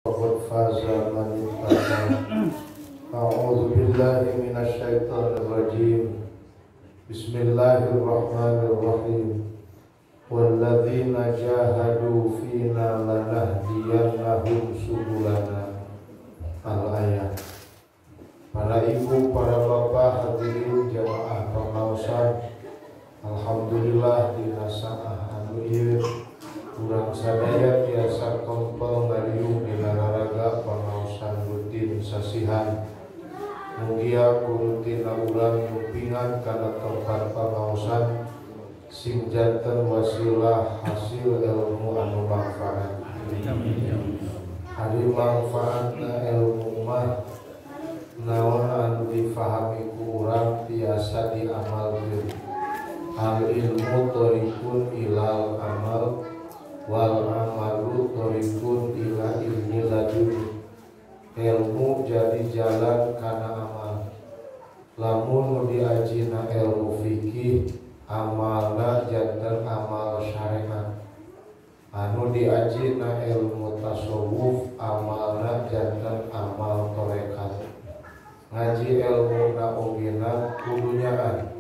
Qad faza man ittaqa. A'udzu billahi minasyaitonir rajim. Bismillahirrahmanirrahim. Walladzina jahadu fina lanahdiyannahum subulana. Al-ayat. Para ibu, para bapak, hadirin jamaah pengaosan, alhamdulillah dina saah anu ieu urang sadaya tiasa kompel ngariung dina raraga pengaosan rutin sasihan. Mugia kurutina urang nyupingan kana tempat pengaosan sing janten wasilah hasil ilmu anu manfaat. Hari manfaatna ilmu mah naon anu difahami ku urang tiasa diamalkeun. Al ilmu thoriqun ilal amal wal amalu thoriqun ila ilmi laduni. Ilmu jadi jalan kana amal. Lamun diajina ilmu fikih, amalna janten amal syariat. Anu diajina ilmu tasawuf, amalna janten amal tarekat. Ngaji ilmu na ogena kudunyaan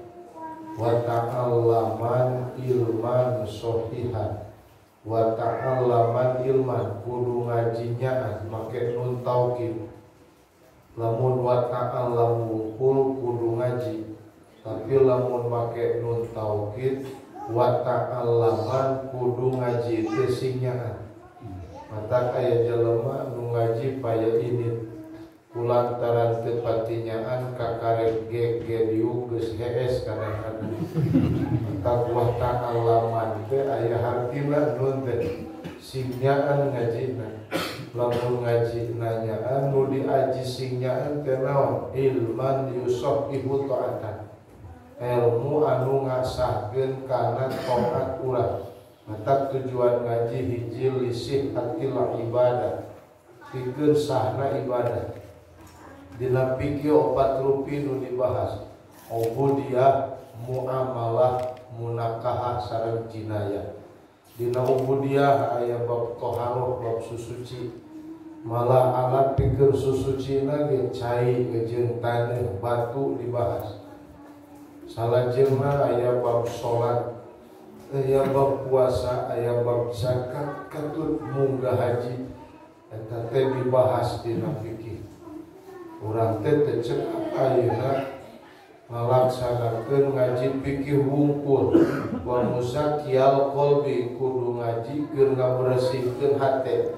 wa ta'allaman ilman sohihan. Wa ta'allaman ilman kudu ngajinyaan make nun taukid. Lamun wa ta'allamul kul kudu ngaji, tapi lamun make nun taukid wa ta'allaman kudu ngaji teh singyaan. Mata aya jelema nu ngaji paya ini kulantaran teu patinyaan kakarek diu geus hees kadang-kadang. Mata wa ta'allaman teh aya hartina nun teh singyaan ngajina. Lamun ngaji nanyaan nu diaji singyaan teh naon? Ilman yusahihu ta'atan. Ilmu anu ngasahkeun kana taat urang. Mata tujuan ngaji hiji lisih hatil ibadah. Pikeun sahna ibadah. Dina fikih 4 rupi nu dibahas. Ubudiyah, muamalah, munakahah sareng jinayah. Dina ubudiyah aya bab toharoh, bab susuci. Malah alat pikeun susucina ge cai jeung taneuh batu dibahas. Salajengna aya bab salat, aya bab puasa, aya bab zakat, katut munggah haji. Eta teh dibahas dina fikih. Urang teh teu ceuk ayeuna ngalaksanakeun ngaji fikih wungkul. Wa musaqqiyal qalbi kudu ngaji keur ngabersihkeun hate.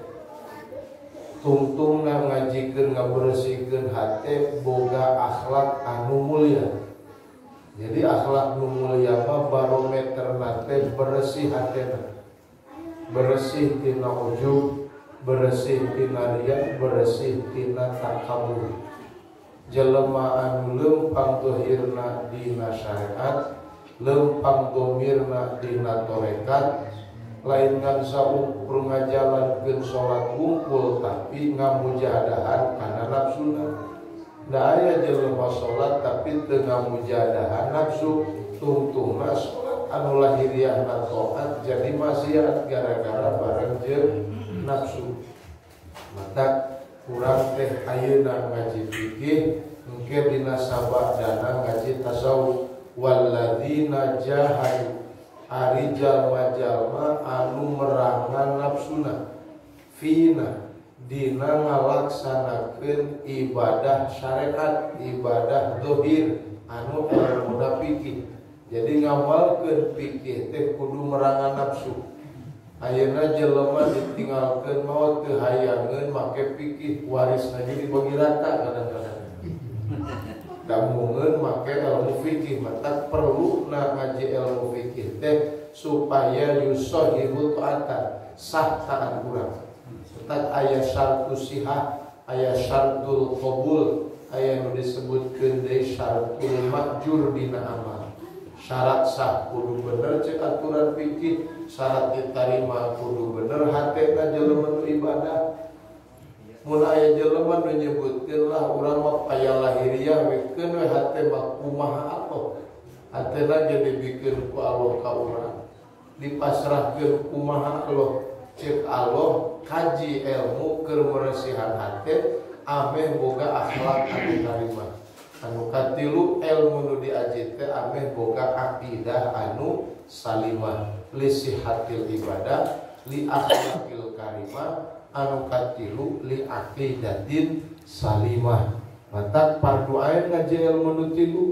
Tungtungna ngajikeun ngabersihkeun hate boga akhlak anu mulia. Jadi akhlak nu mulia mah barometerna teh bersih hatena. Bersih tina ujub, bersih tina riya, bersih tina takabur. Jelema anu leumpang zahirna dina syariat, leumpang domirna dina tarekat, lain ngan saukur ngajalankeun salat wungkul tapi ngamujadahan kana nafsuna. Da aya jelema salat tapi teu ngamujadahan nafsu, tungtungna salat anu lahiriahna taat jadi maksiat gara-gara bareng jeung nafsu. Mata urang teh ayeuna ngaji fikih engke dina sabadana ngaji tasawuf. Walladzina jahadu ari jalma-jalma anu merangan nafsuna fina dina ngalaksanakeun ibadah syariat, ibadah zahir anu ilmu fikih. Jadi ngamalkeun fikih teh kudu merangan nafsu. Ayeuna jelema ditinggalkeun maot teu hayangeun make fikih, warisna jadi dibagi rata kadang-kadang. Damungeun make ilmu fikih, mata perluna ngaji ilmu fikih teh supaya yusahihu ta'atan, sah taat urang. Tetap aya syartu sihah, aya syartul qabul, aya nu disebutkeun deui syartul majur dina amal. Syarat sah kudu bener cek aturan fikih, syarat diterima kudu bener hatena jelema nu ibadah. Mun aya jelema nu nyebutkeun lah urang mah aya lahiriah wekeun we hate mah kumaha Allah. Hatena jadi bikin ku Allah ka urang. Dipasrahkeun kumaha Allah. Cek Allah kaji ilmu keur meresihan hate ameh boga akhlak anu karimah. Anu katilu ilmu nu diaji teh ameh boga akidah anu salimah li sihatil ibadah li akhlakil karimah anu katilu li aqidatin salimah. Mata fardu ain ngaji ilmu nu tilu,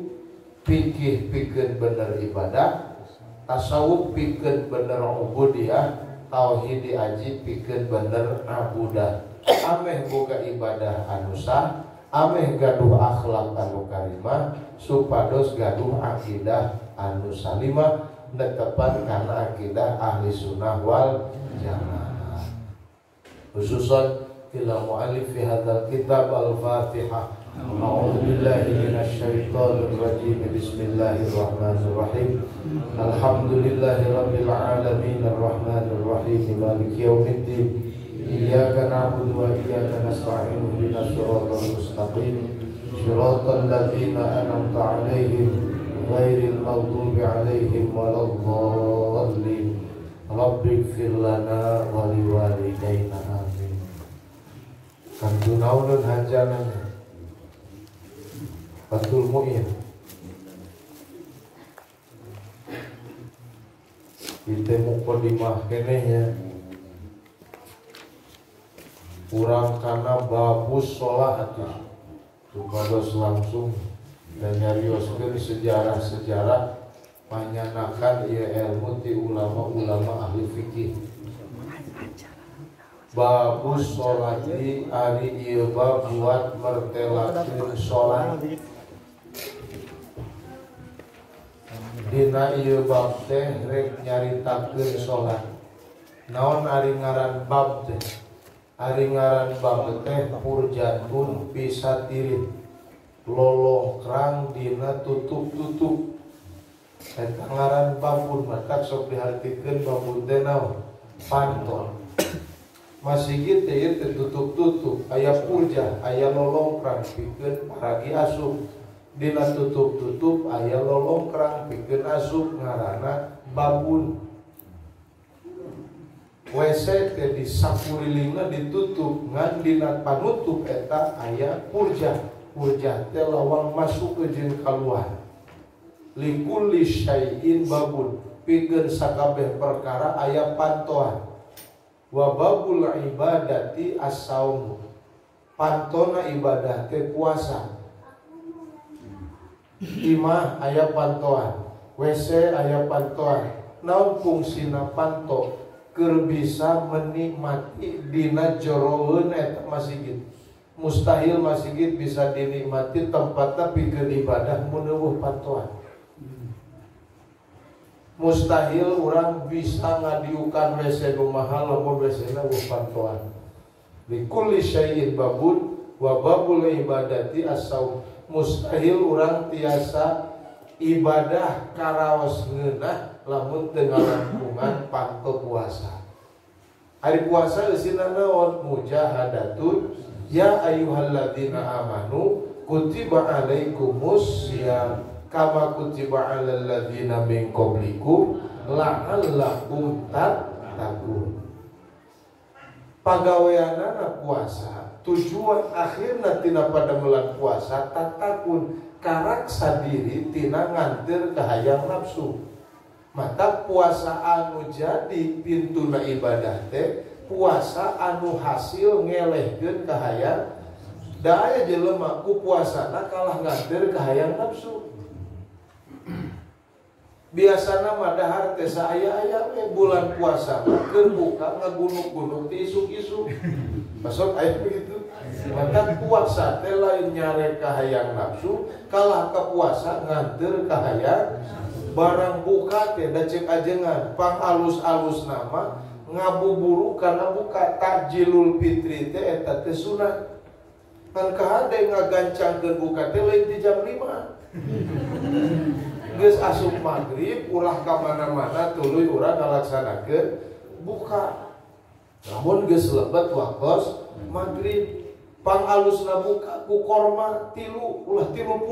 fikih pikeun bener ibadah, tasawuf pikeun bener ubudiyah, tauhid diaji pikeun bener abudah. Ameh boga ibadah anu sah, ameh gaduh akhlak anu karimah, supados gaduh akidah anu salimah netepan kana akidah ahli sunnah wal jamaah. Khususan ila mu'allif fi hadzal kitab al-Fatihah. A'udzu billahi minasyaitonir rajim. Bismillahirrahmanirrahim. Alhamdulillahi rabbil alamin arrahmanir rahim maliki yaumiddin. Iyyaka na'budu wa iyyaka nasta'in ihdinas siratal mustaqim. Shiratal ladzina an'amta 'alaihim ghairil maghdubi 'alaihim waladdallin. Rabbighfir lana wa liwalidayna amin. Kantu naulun hanjananya Fathul Mu'in ditemu kodimah kenehnya kurang karena babus sholat supados langsung dan nyarioskeun sejarah-sejarah panyanakan ieu ilmu ti ulama-ulama ahli fikih. Babus sholat di ari ieu bab buat mertelakeun sholat. Dina ieu bab teh rek nyaritakeun sholat. Naon ari ngaran bab teh? Ari ngaran bab teh purjatun pisatirin lolongkrang dina tutup-tutup. Eta ngaran babun maka sok dihartikeun babun teh naon? Pantol. Masjid teh tertutup-tutup, aya purja, aya lolongkrang pikeun paragi asup. Dina tutup-tutup aya lolongkrang pikeun asup ngaranna babun. WC teh di sakurilingna ditutup ngan dina panutup eta aya purja. Purja teh lawang masuk jeung kaluar. Likulli syai'in babun, pikeun sakabeh perkara aya pantoan. Wa babul ibadati as-saum, pantona ibadah teh puasa. Imah aya pantoan, WC aya pantoan. Naon fungsina panto? Keur bisa menikmati dina joroeun eta masjid. Mustahil masjid bisa dinikmati tempatna pikeun ibadah mun eueuh pantoan. Mustahil orang bisa ngadiukan WC nu mahal lamun WC-na eueuh pantoan. Likulli syai'in babun wa babul ibadati as-saum. Mustahil orang tiasa ibadah karaos ngeunah lamun teu ngalampungan panto puasa. Ari puasa eusina naon? Mujahadatun ya ayyuhalladzina amanu kutiba alaikumus syiyam kama kutiba alal ladzina min qablikum la'allakum tattaqun. Pagaweanana puasa tujuan akhirna tina pada melan puasa tatakun karaksa diri tina nganteur ka hayang nafsu. Mata puasa anu jadi pintuna ibadah teh puasa anu hasil ngelehkeun ka hayang. Da aya jelema ku puasana kalah nganteur ka hayang nafsu. Biasana mah dahar teh saaya-aya we bulan puasa mah keur buka ngagunuk-gunuk ti isuk-isuk. Masuk aya begitu. Maka puasa teh lain nyare ka hayang nafsu, kalah ka puasa nganteur ka hayang barang buka teh da ceuk ajengan pang alus-alus nama ngabuburu kana buka takjilul fitri teh eta teh sunat. Kan kahade ngagancangkeun buka teh lain di jam 5. Geus asup maghrib ulah ka mana-mana tuluy urang ngalaksanakeun buka. Namun geus lebet waktos maghrib pang alusna buka ku korma 3 ulah 30.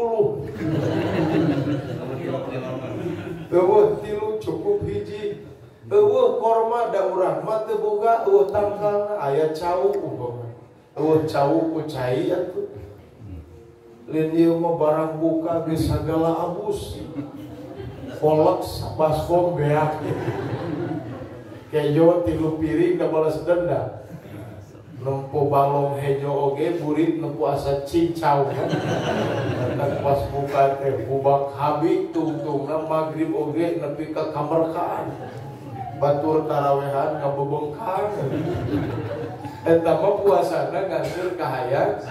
Teueuh 3 cukup hiji Eueuh korma da urang mah teu boga eueuh tangkalna aya cau umpama. Eueuh cau ku cai atuh. Lain ieu mah barang buka ge sagala abus. Kolak baskom beak. Kejo 3 piring da balas denda. Nempo balong hejo oge burit nempo asa cincau kan. Pas buka teh bubak habis tungtungna magrib oge nepi ka kamarkaan. Batur tarawehan ngabebengkang. Eta mah puasana nganteur kahayang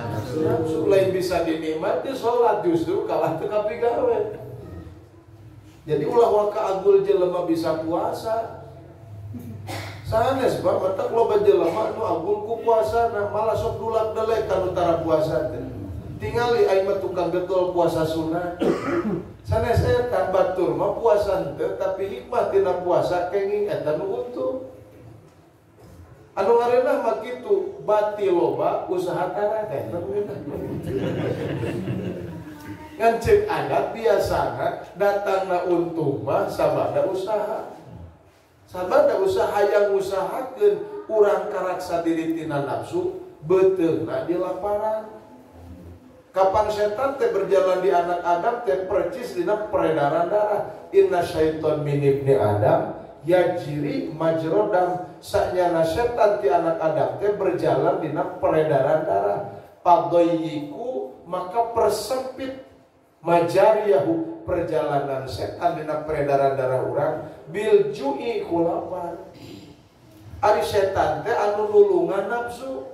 nafsu lain bisa dinikmati salat justru kalah teu kapigawe. Jadi ulah kaagul jelema bisa puasa. Sanes Pak, matak loba jelema nu agul ku puasana malah sok dulak delek kanu tara puasa teh. Tingali aing mah tukang getol puasa sunat. Sanes eta batur mah puasa teu tapi hikmah tina puasa kenging eta nu utuh. Anu ngarenna mah kitu bati loba usaha tara teh. Ngan ceuk adat biasana datangna untung mah sabada usaha. Sabada usaha yang usahakeun urang karaksa diri tina nafsu beuteungna di laparan. Kapan setan teh berjalan di anak Adam teh percis dina peredaran darah. Inna syaiton min ibni Adam yajri majrodam. Saknyana setan ti anak Adam teh berjalan dina peredaran darah. Padoyiku maka persempit majariyahu perjalanan setan dina peredaran darah urang bil ju'i kulapan. Ari setan teh anu nulungan nafsu.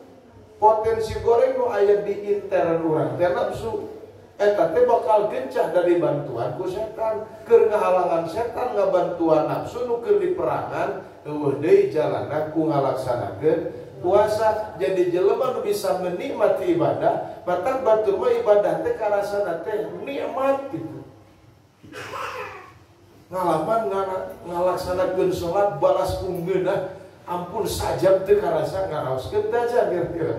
Potensi goreng nu aya di intern urang teh nafsu. Eta teh bakal gencah dari bantuan ku setan. Keur ngahalangan setan ngabantuan nafsu nu keur diperangan eueuh deui jalanna ku ngalaksanakeun puasa. Jadi jelema nu bisa menikmati ibadah, matak batur mah ibadah teh karasana teh nikmat gitu. Ngalaman ngalaksanakeun salat balas unggeunah ampun sajam teu karasa ngaraoskeun aja kira-kira.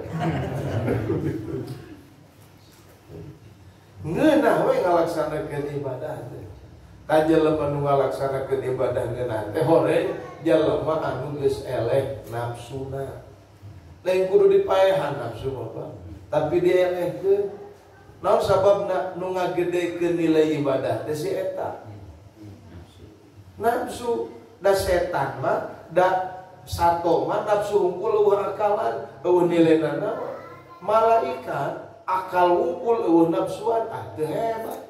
Ngeunah we ngalaksanakeun ibadah teh. Ta jelema nu ngalaksanakeun ibadah ngeunah teh hore jelema anu geus eleh nafsuna. Lain kudu dipaehan nafsu Bapak, tapi dielehkeun. Naon sababna nu ngagedekeun nilai ibadah teh si eta. Nafsu da setan mah da sato mah nafsu hungkul eueuh akalan, eueuh nileunana malaikat akal hungkul eueuh nafsuan teu hebat.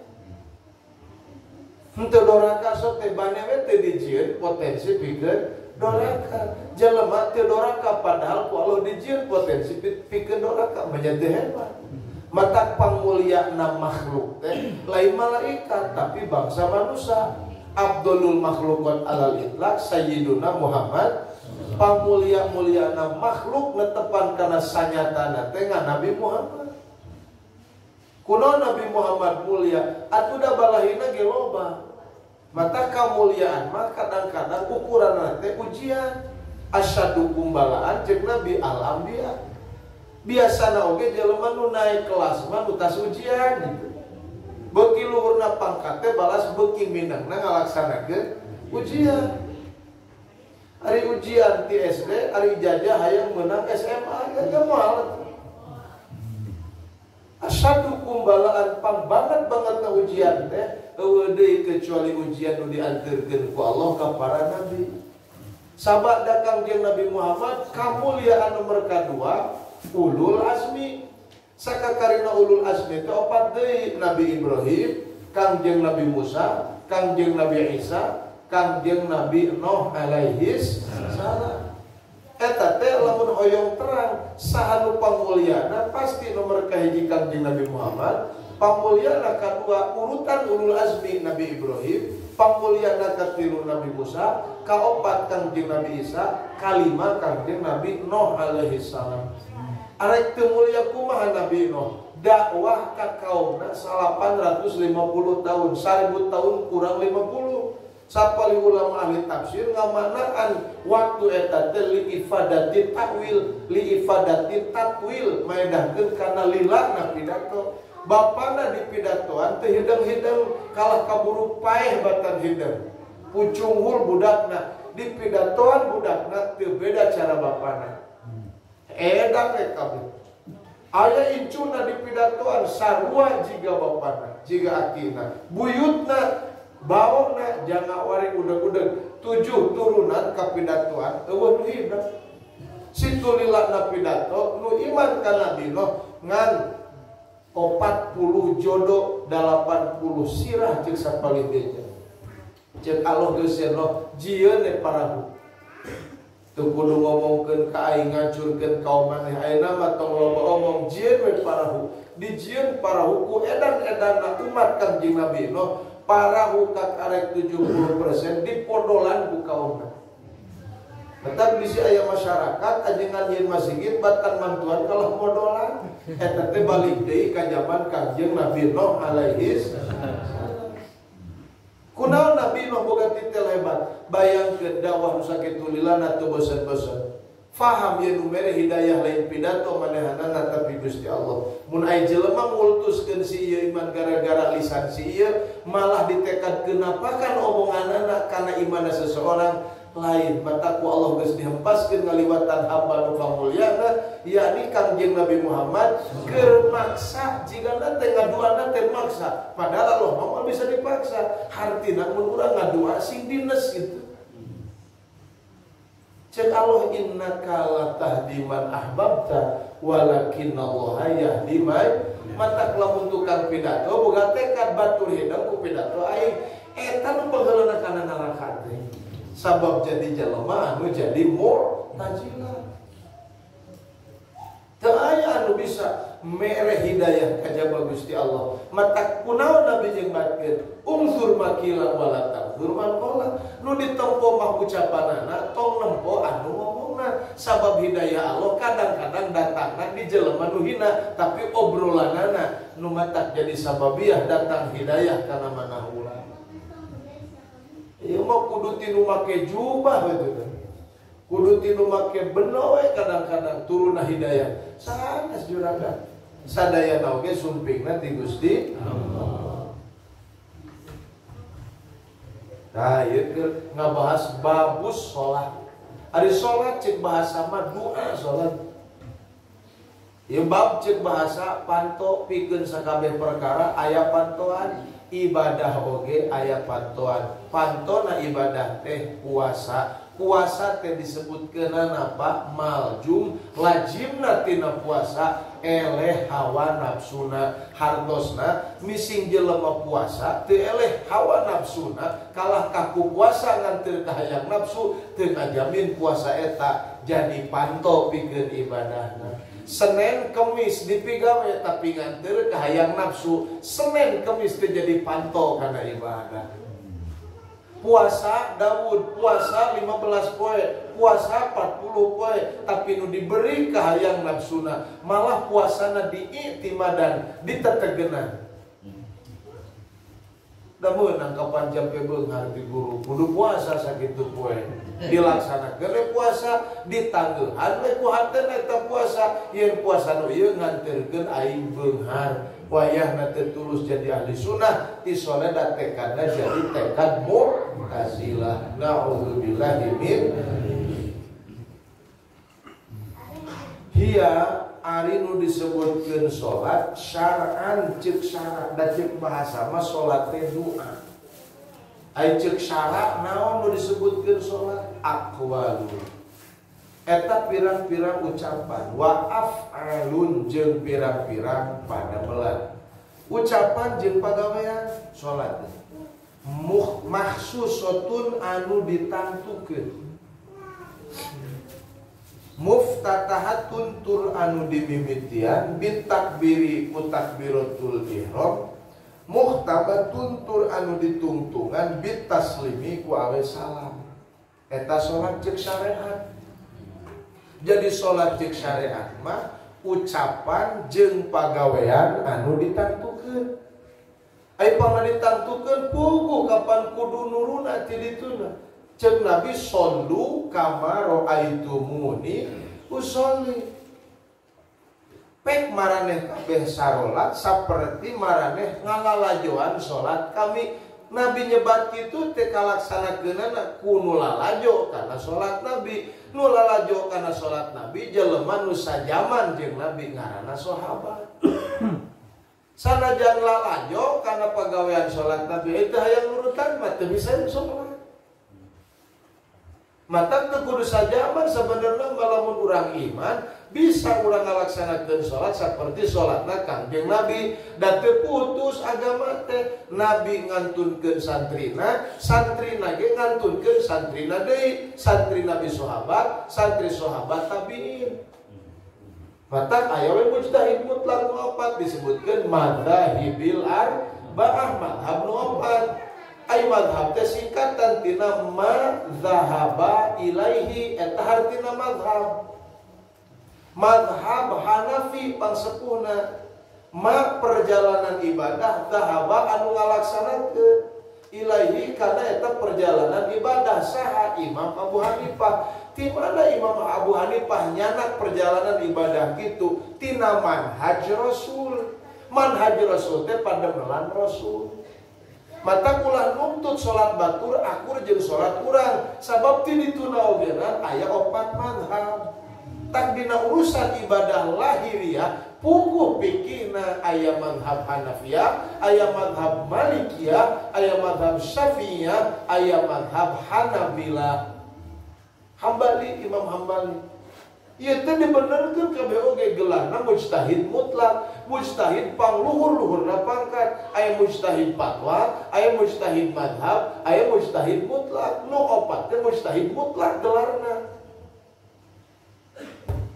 Henteu doraka sok teh bane we teu dijieun potensi pikeun doraka. Jelema teu doraka padahal ku Allah dijieun potensi pikeun doraka menjadi hebat. Mata pangmulyana makhluk teh lain malaikat tapi bangsa manusia. Abdulul makhlukat alal itlaq sayyiduna Muhammad. Pangmulia-muliana makhluk netepan kana sanyatana teh Nabi Muhammad. Kunaon Nabi Muhammad mulia? Atuh da balahina ge loba. Mata kamuliaan mah kadang-kadang ukuranna teh ujian. Asyadu kumbalaan jeung Nabi al-anbiya. Biasana oge jelema nu naik kelas mah nu tas ujian gitu. Beuki luhurna pangkat teh balas beuki minangna ngalaksanakeun ujian. Ari ujian ti SD, ari ijazah hayang menang SMA, ya moal. Asyadu kumbalaan pangbanget banget na ujian teh, eueuh deui kecuali ujian nu dianteurkeun ku Allah ka para nabi. Sabada Kangjeng Nabi Muhammad kamuliaan nomor kadua ulul azmi. Sakakarina ulul azmi teh opat deui Nabi Ibrahim, Kangjeng Nabi Musa, Kangjeng Nabi Isa, Kangjeng Nabi Nuh alaihi salam. Eta teh lamun hoyong terang saha nu pamulyana pasti nomor kahiji Kangjeng Nabi Muhammad, pamulyana kadua urutan ulul azmi Nabi Ibrahim, pamulyana katilu Nabi Musa, kaopat Kangjeng Nabi Isa, kalima Kangjeng Nabi Nuh alaihi salam. Arek teu mulia kumaha Nabi Nuh? Dakwah ka kaumna 850 tahun, 1000 tahun kurang 50. Sapali ulama ahli tafsir ngamanaan waktu eta teh li ifadati takwil, li ifadati tatwil, maedahkeun kana lilana pidato. Bapana di pidatoan teh hidang-hidang kalah kaburu paeh batan hidang. Pucung hul budakna di pidatoan budakna teu beda cara bapana. Edan we kabeh. Aya incuna di pidatoan sarua jiga bapana, jiga akina. Buyutna baona jangan waring udeg-udeg 7 turunan ka pidatoan eueuh nu hidup. Situ lilana pidato nu iman kana dino ngan 40 jodoh 80 sirah cek sapaliteja. Cek Allah geus eno jieun ne parahu. Teu kudu ngomongkeun ka aing ngacurkeun kaum maneh ayeuna mah tong loba omong jieun we parahu. Di jieun parahu ku edan-edanna umat Kangjeng Nabi no parahu kakarek 70% dipodolan ku kaumna. Tetap bisi aya masyarakat ajengan yen masjid batan mantuan kalah podolan. Eta teh balik deui ka zaman Kangjeng Nabi Nuh alaihi salam. Kunaon Nabi Nuh boga titel hebat. Bayangkeun dakwah nu sakitu lilana teu bosen-bosen. Faham ye nu mere hidayah lain pidato manehanana tapi Gusti Allah. Mun aya jelema ngultuskeun si ieu iman gara-gara lisan si ieu malah ditekadkeun napakan omonganana kana imanna seseorang lain. Mataku Allah geus dihempaskeun ngaliwatan hamba nu pamulyana yakni Kangjeng Nabi Muhammad keur maksa jigana teh ngaduana teh maksa padahal Allah mah bisa dipaksa hartina mun urang ngadua sing dines gitu. Cek Allah innaka latahdi man ahbabta walakinnallaha yahdi man matak lamun tukang pidato boga tekad batur hidang ku pidato aing eta nu pangeuleuna kana neraka teh. Sabab jadi jelema anu jadi mu'tazilah. Teu aya anu bisa mere hidayah kajaba Gusti Allah. Matak kunaon Nabi jeung batkeun umzur makila wala tanzur man qala. Nu ditempo mah ucapanana tong nempo anu ngomongna. Sabab hidayah Allah kadang-kadang datangna di jelema nu hina tapi obrolanana nu matak jadi sababiah datang hidayah kana manah ulah. Ieu mah kudu tinu make jubah gitu kan. Kudu tinu make beno we kadang-kadang turunna hidayah. Sanes juragan. Sadayana oge sumpingna ti Gusti Allah. Nah, ieu keur ngabahas babus salat. Ari salat cek bahasa mah doa salat. Ieu bab cek bahasa panto pikeun sakabeh perkara aya pantoan. Ibadah oge aya pantoan. Pantona ibadah teh puasa. Puasa teh disebutkeun apa? Maljum. Lajimna tina puasa eleh hawa nafsuna hartosna mising jelema puasa teu eleh hawa nafsuna kalah kaku puasa ngan teu kahayang nafsu teu ngajamin puasa eta jadi panto pikeun ibadahna. Senin Kemis dipigawe tapi nganteur kahayang nafsu. Senin Kemis teh jadi panto kana ibadah. Puasa Daud puasa 15 poe, puasa 40 poe, tapi nu diberi kahayang nafsuna malah puasana diiktimadan ditetegenan. Da meunang kapan jampe beunghar di guru kudu puasa sakitu poe. Dilaksanakeun puasa ditangguhan we ku hateuna eta puasa. Yen puasa nu ieu nganterkeun aing beunghar. Wayahna teu tulus jadi ahli sunnah ti soledad tekadna jadi tekad mu'tazilah. Na'udzubillahi min hiya ari nu disebutkeun salat syar'an ceuk syarat da ceuk bahasa mah salat teh doa. Ai ceuk syarat naon nu disebutkeun salat aqwalu. Eta pirang-pirang ucapan wa af'alun jeung pirang-pirang padamelan. Ucapan jeung pagawean salat. Mahsusatun anu ditantukeun. Muftatahatun tur anu dimimitian bitakbiri utakbiratul ihram. Muhtabatun tur anu ditungtungan bitaslimi ku awe salam. Eta salat ceuk syariat. Jadi sholat cek syariat mah ucapan jeung pagawean anu ditantukeun. Ai pangna ditantukeun puguh kapan kudu nuruna ti dituna. Ceuk Nabi shollu kama raaitumuni usolli. Pek maraneh kabeh sarolat saperti maraneh ngalalajoan salat kami. Nabi nyebat kitu teh kalaksanakeunana ku nu lalajo kana salat Nabi. Nu lalajo kana salat Nabi jelema nu sajaman jeung Nabi ngaranna sahabat. Sanajan lalajo kana pagawean salat Nabi eta hayang nurutan mah teu bisa salat. Mata teu kudu sajaman sabenerna lamun urang iman bisa urang ngalaksanakeun salat saperti salatna Kangjeng Nabi da teu putus agama teh. Nabi ngantunkeun santrina, santrina ge ngantunkeun santrina deui, santri Nabi sahabat, santri sahabat tabiin. Mata aya we mujtahid mutlak nu opat disebutkeun madzahibil arba'ah, madhab nu opat. Ai madhab teh singkatan tina madzhaba ilaihi eta hartina madhab. Madhab Hanafi pangsepuhna ma perjalanan ibadah zahaba anu ngalaksanakeun ilaihi kana eta perjalanan ibadah saha Imam Abu Hanifah. Di mana Imam Abu Hanifah nyanak perjalanan ibadah kitu tina manhaj Rasul. Manhaj Rasul teh pademelan Rasul. Mata ulah nuntut salat batur akur jeung salat urang sabab ti dituna ogenan aya opat madhab. Tak dina urusan ibadah lahiriah puguh pikirna aya madhab Hanafiyah, aya madhab Malikiyah, aya madhab Syafi'iyah, aya madhab Hanabilah. Hambali, Imam Hambali ieu teh dibenerkeun kabeh oge gelarna mujtahid mutlak, mujtahid pangluhur-luhurna pangkat, aya mujtahid fatwa, aya mujtahid madhab, aya mujtahid mutlak. Nu opat teh mujtahid mutlak gelarna.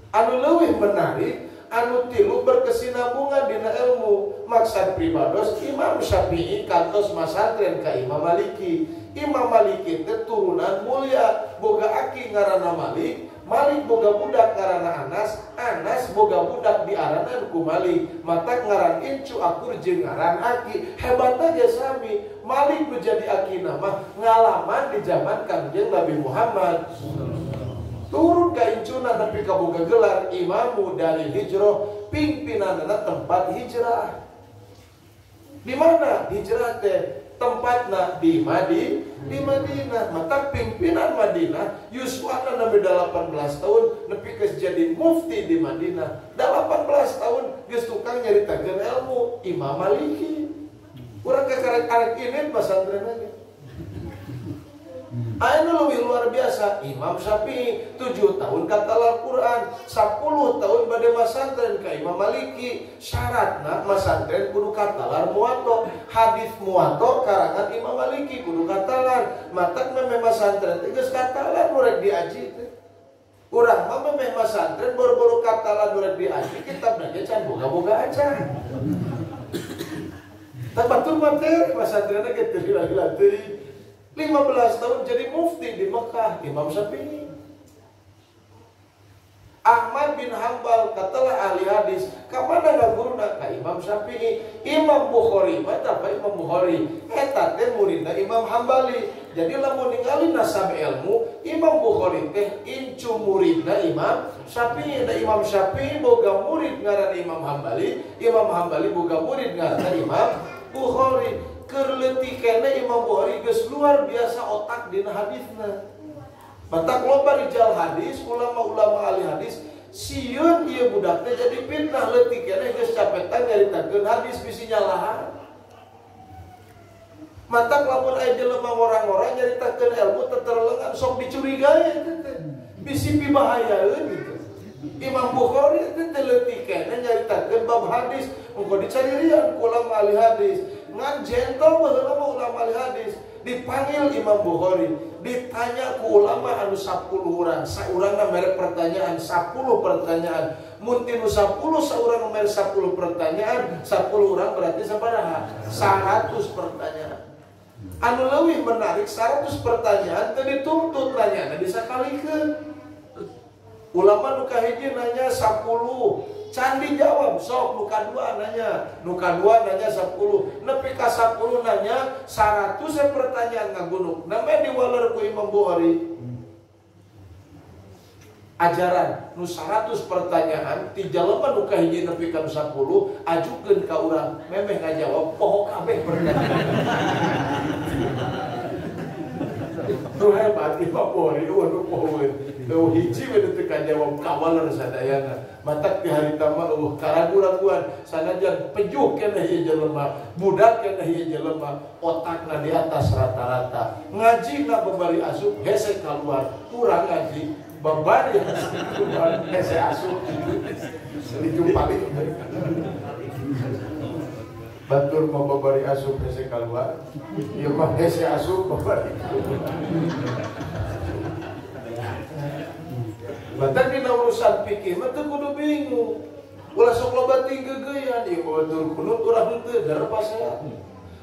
Anu leuwih menarik, anu tilu berkesinambungan dina ilmu. Maksud pribados Imam Syafi'i kantos masantren ka Imam Maliki. Imam Maliki teh turunan mulia, boga aki ngaranna Malik, Malik boga budak ngaranna Anas, Anas boga budak diaranan ku Malik. Mata ngaran incu akur jeung ngaran aki. Hebat aja sami. Malik nu jadi akina mah ngalaman di zaman Kangjeng Nabi Muhammad. Turun ka incuna tapi kaboga gelar imamu dari hijrah, pimpinanna tempat hijrah. Di mana hijrah teh? Tempatna di Madinah. Mata pimpinan Madinah yuswana nabi 18 tahun nepi geus jadi mufti di Madinah. 18 tahun geus tukang nyaritakeun ilmu Imam Maliki. Urang kakarek-karek ini pasantren aja. Anu leuwih luar biasa Imam Syafi'i 7 tahun kataal Al-Qur'an, 10 tahun bade masantren ka Imam Maliki. Syaratna masantren kudu katalar muwatta, hadis muwatta karangan Imam Maliki kudu katalar. Matak memeh masantren teh geus katalar murek diaji teh. Urang mah memeh masantren boro-boro katalar murek diaji kitabna ge can boga-boga aja. Tah batur mah teh masantrenna ge teu lila-lila teuing. 15 tahun jadi mufti di Mekah Imam Syafi'i. Ahmad bin Hanbal katalah ahli hadis, ka mana ngaguruna ka Imam Syafi'i. Imam Bukhari mah apa Imam Bukhari eta teh muridna Imam Hambali. Jadi lamun ningali nasab ilmu Imam Bukhari teh incu muridna Imam Syafi'i. Da Imam Syafi'i boga murid ngaranna Imam Hambali, Imam Hambali boga murid ngaranna Imam Bukhari. Keur leutik kene Imam Bukhari geus luar biasa otak dina hadisna. Matak loba rijal hadis, ulama-ulama ahli hadis, sieun ieu budak teh jadi fitnah leutik kene geus capetan nyaritakeun hadis bisi nyalahan. Matak lamun aya jelema orang-orang nyaritakeun ilmu teu terlengan sok dicurigai teh. Bisi pibahayaeun gitu. Imam Bukhari teh leutik kene nyaritakeun bab hadis, engko dicaririan ku ulama ahli hadis. Ngan jentol baheula mah ulama ahli hadis. Dipanggil Imam Bukhari, ditanya ku ulama anu 10 urang, saurangna mere pertanyaan 10 pertanyaan. Mun tinu 10 saurang mere 10 pertanyaan, 10 urang berarti sabaraha? 100 pertanyaan. Anu leuwih menarik 100 pertanyaan teu dituntut nanyana disakalikeun. Ulama nu kahiji nanya 10, can dijawab, sok nu kadua nanya, nu kadua nanya 10, nepi ka 10 nanya 100 pertanyaan ngagunuk. Namanya diwaler ku Imam Bukhari. ajaran nu 100 pertanyaan ti jalema nu kahiji nepikeun 10 ajukeun ka urang memeh ngajawab poho kabeh pertanyaan. Nu hebat ieu mah poho nu poho nu hiji we teu kajawab kawaler sadayana matak ti harita mah karagu-raguan sanajan pejuh keneh ieu jelema budak keneh ieu jelema otakna di atas rata-rata ngajina babari asup hese kaluar kurang ngaji babari keluar hese asup dijumpali batur mau babari asup hese kaluar ieu mah hese asup babari badan dina urusan pikir mah teu kudu bingung ulah sok loba tinggegeyan ieu batur kunut urang teu darpasehat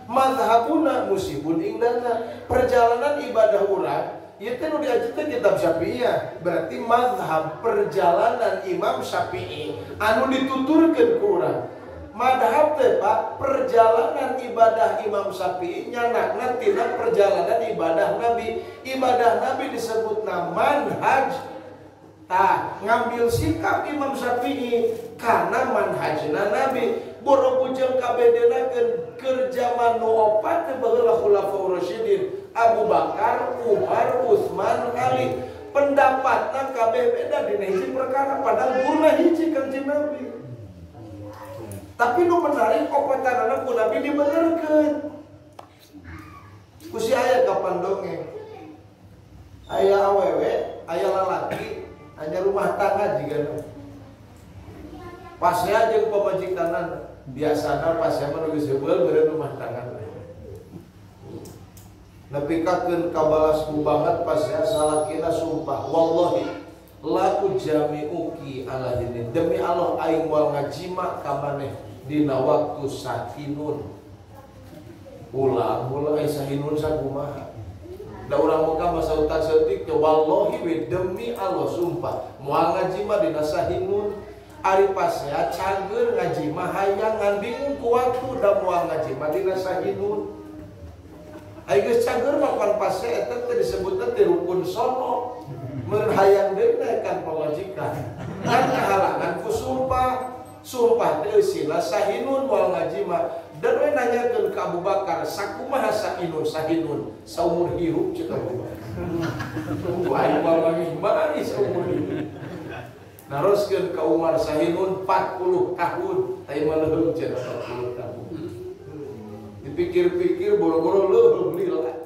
mazhabuna musibun indana perjalanan ibadah urang ieu teh nu diajeun kitab Syafi'iyah berarti mazhab perjalanan Imam Syafi'i anu dituturkeun ku urang madhab teh Pak perjalanan ibadah Imam Syafi'i nyanakna tina perjalanan ibadah Nabi disebutna manhaj. Tah ngambil sikap Imam Syafi'i karena manhajna Nabi boro-bujeng kabedenakeun keur zaman nu opat teh baheula khulafaur rasyidin Abu Bakar, Umar, Utsman, Ali pendapatna kabeh beda dina hiji perkara padahal guruna hiji Kanjeng Nabi. Tapi nu menarik opatanana ku Nabi dibenerkeun. Ku si aya kapan dongeng. Aya awewe, aya lalaki hanya rumah tangga juga pasnya jeung pamajikanna biasana pasnya mah geus heubeul beureun rumah tangga nepikakeun kabalasku banget pasnya salakina sumpah wallahi la ujami'uki ala dini demi Allah aing moal ngajima ka maneh dina waktu sahinun ulah mulai sahinun sakumaha da urang muka masa utak setik ke wallahi we demi Allah sumpah moal ngaji mah dina sahinun ari pasea cager ngaji mah hayang ngan bingung ku waktu da moal ngaji mah dina sahinun ai geus cager mah pan pasea eta teh disebutna teh rukun sono mun hayang deui naekan pamajikan kan kahalangan ku sumpah teh sila sahinun moal ngaji mah dan we nanyakeun ka Abu Bakar sakumaha sahinun saumur hirup ceuk Abu Bakar wae bawangi mari saumur hirup naroskeun ka Umar sahinun 40 tahun teh mah leuheung ceuk 40 tahun dipikir-pikir boro-boro leuheung lila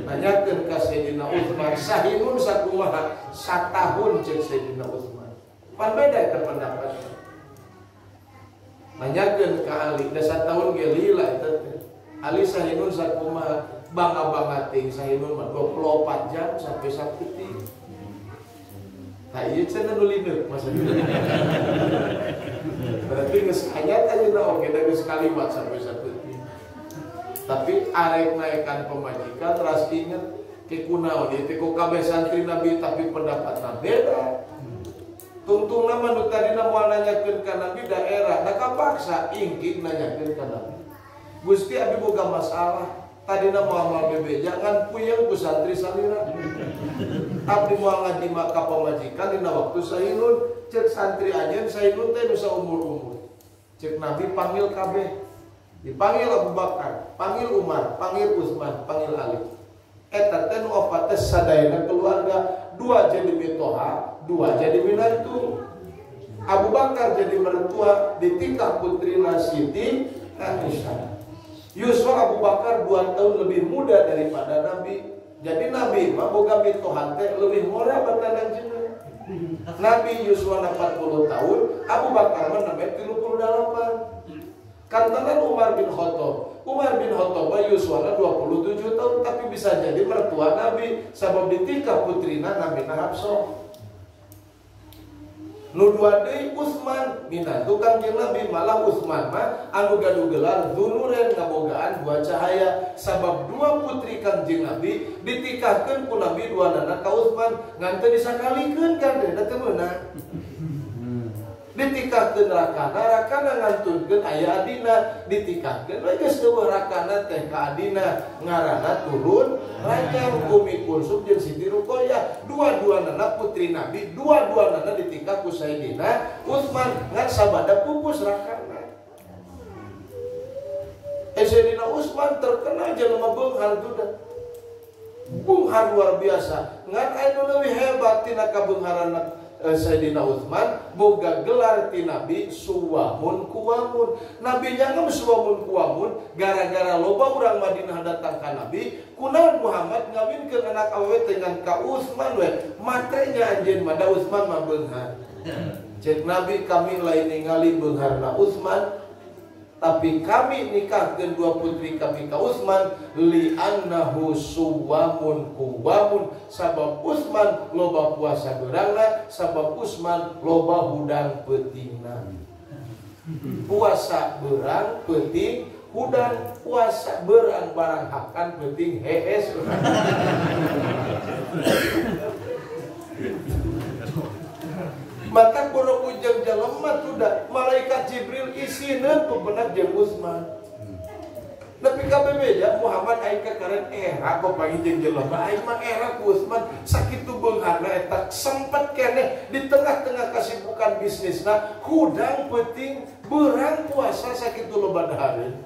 nanyakeun ka Sayyidina Utsman sahinun sakumaha satahun ceuk Sayyidina Utsman pan beda eta pendapatna nanyakeun ka Ali da satahun ge lila eta teh Ali sahinun sakumaha bangga-bangga ting sahinun mah 24 jam sampai saputi tah ieu cenah nu lineuk maksudna berarti geus hayat ayeuna oge da geus kalimat sampai saputi tapi arek naekan pamajikan ras inget ke kunaon ieu teh ku kabeh santri Nabi tapi pendapatna beda tungtung nama nu tadina moal nanyakeun ka Nabi daerah da kapaksa ingkig nanyakeun ka Nabi Gusti abi boga masalah tadina moal bebeja ngan puyeng ku santri salira abdi moal ngaji ka pamajikan dina waktu sahinun ceuk santri anjeun sahinun teh nu saumur-umur ceuk Nabi panggil kabeh dipanggil Abu Bakar panggil Umar panggil Utsman panggil Ali eta teh nu opat teh sadayana keluarga dua jadi mitoha dua jadi menantu Abu Bakar jadi mertua ditingkah putri Siti Aisyah Yusuf Abu Bakar 2 tahun lebih muda daripada Nabi jadi Nabi mah boga mitoha teh lebih murah batanan cenah Nabi Yusuf 40 tahun Abu Bakar mah 38 kantanan Umar bin Khattab mah yuswana 27 tahun tapi bisa jadi mertua Nabi sabab ditingkah putrina Nabi Hafsah nu dua deui Utsman minantu Kangjeng Nabi malah Utsman mah anu gaduh gelar Dzunuren ngabogaan 2 cahaya sabab 2 putri Kangjeng Nabi ditikahkeun ku Nabi 2 nana ka Utsman ngan teu disakalikeun kan teh da teu meunang ditikahkeun rakana ngantunkeun aya adina, ditikahkeun we geus teueuh rakana teh ka adina, ngaranna turun ranjang. Umi Kulsum jeung Siti Ruqayyah dua-duana putri Nabi, dua-duana ditikah ku Sayyidina Utsman ngan sabada pupus rakana. Sayyidina Utsman terkenal jelema beunghar duda. Beunghar luar biasa. Ngan anu leuwih hebat tina kabeungharanna Sayyidina Utsman boga gelar ti Nabi Suwamun Kuwamun. Nabi nyangem Suwamun Kuwamun gara-gara loba urang Madinah datang ka Nabi, kunaon Muhammad ngawinkeun anak awewe dengan ka Utsman we. Matrenya anjeun mah da Utsman mah beunghar. Cek Nabi, kami lain ningali beungharna Utsman, tapi kami nikahkeun dua putri kami ka Utsman li annahu suwamun kuwamun, sabab Utsman loba puasa beurangna, sabab Utsman loba hudang peutingna. Puasa beurang peuting hudang, puasa beurang barang hakan peuting hees. Maka kuno ujang jelema tuda malaikat Jibril isineun pebenak jeung Utsman. Tapi kabeh Muhammad aing kakaren era papangi jeung jelema aing mah era ku Utsman sakitu beungharna eta sempet keneh di tengah-tengah kasibukan bisnisna hudang peuting beurang puasa sakitu loba dahareun.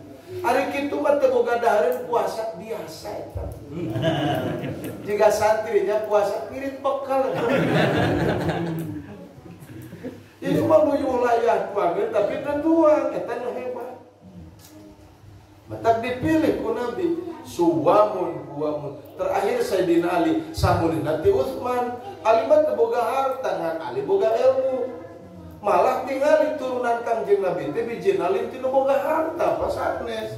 Ari kitu mah teu boga dahareun puasa biasa eta. Jika santrinya puasa pirit bekal. Ini mah buyuh layah banget tapi tentuang eta nu hebat. Matak dipilih ku Nabi Suwamun Kuwamun. Terakhir Sayyidina Ali samulina ti Utsman. Ali mah teu boga harta ngan Ali boga ilmu. Malah tingali turunan Kangjeng Nabi teh bijin Ali teu boga harta pas sanes.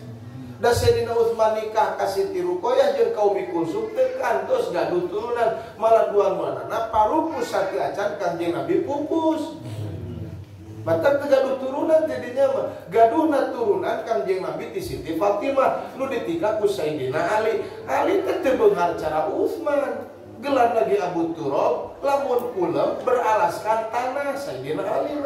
Da Sayyidina Utsman nikah ka Siti Ruqayyah jeung ka Umi Kulsum teu kantos gaduh turunan, malah duan-duanana parupus sakieu acan Kangjeng Nabi pupus. Matak gaduh turunan jadinya mah gaduhna turunan Kangjeng Nabi ti Siti Fatimah nu ditikah ku Sayyidina Ali. Ali teh teu beunghar cara Utsman. Gelar lagi Abu Turab, lamun kulem beralaskan tanah Sayyidina Ali.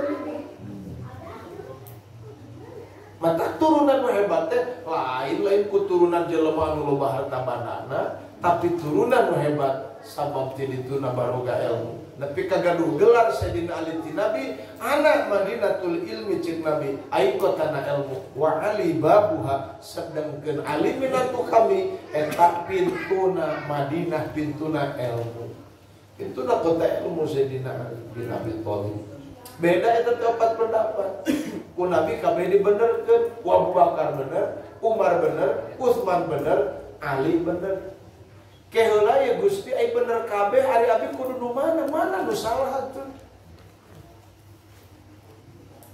Matak turunan nu hebat teh lain ku turunan jelema anu loba harta bandana, tapi turunan nu hebat sabab ti dituna baroga ilmu. Tapi kagaduh gelar Sayyidina Ali ti Nabi, anak Madinatul Ilmi cik Nabi, ai kotana ilmu, wa ali babuha, sedengkeun Ali minatu kami eta pintuna Madinah, pintuna ilmu. Pintuna kota ilmu Sayyidina Ali bin Abi Thalib. Beda eta teh opat pendapat. Ku Nabi kabeh dibenerkeun, ku Abu Bakar bener, Umar bener, Utsman bener, Ali bener. Keheula ya Gusti ai bener kabeh ari abi kudu nu mana nu salah atuh.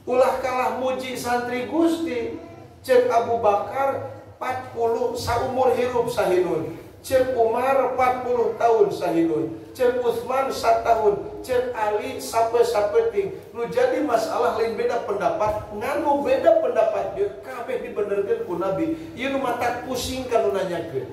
Ulah kalah muji santri Gusti. Cek Abu Bakar 40 saumur hirup sahinun. Cek Umar 40 tahun sahinun. Cek Utsman 1 tahun. Cek Ali sampai sapeting. Nu jadi masalah lain beda pendapat, nganu beda pendapat dia kabeh dibenerkeun ku Nabi. Ieu nu matak pusing kan nu nanyakeun.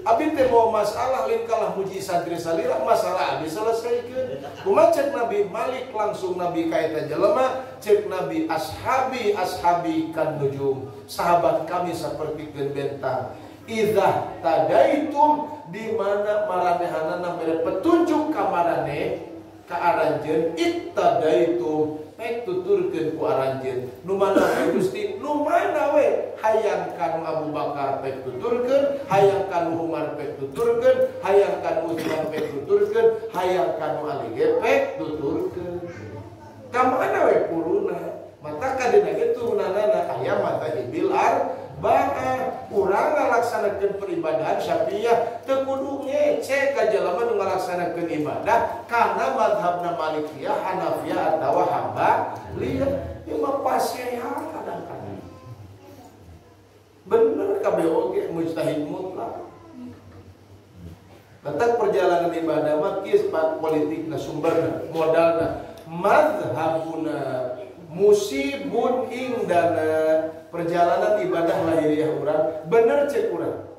Abi teh mau masalah lain kalah muji santri salira, masalah abi selesaikeun. Kumaha cek Nabi Malik langsung Nabi ka eta jelema, cek Nabi ashabi kan nujum. Sahabat kami sapertikeun bentang. Idza tadaitum di mana maranehanana mere petunjuk ka maraneh ka aranjeun ittadaitum pek tuturkeun ku aranjeun. Nu mana we Gusti? Nu mana we? Hayang kanu Abu Bakar pek tuturkeun, hayang kanu Umar pek tuturkeun, hayang kanu Utsman pek tuturkeun, hayang kanu Ali ge pek tuturkeun. Ka mana we puruna? Mata kadina ge turunanana aya mata hibil arba'ah. Urang ngalaksanakeun peribadahan Syafi'iyah teu kudu ngece ka jelema nu ngalaksanakeun ibadah kana mazhabna Malikiyah, Hanafiyah atawa Hambaliyah. Ieu mah pasiehan kadang-kadang. Bener kabeh oge mujtahid mutlak. Tentang perjalanan ibadah mah kieu politikna sumberna, modalna mazhabuna musibun indana. Perjalanan ibadah lahiriah urang bener cek urang,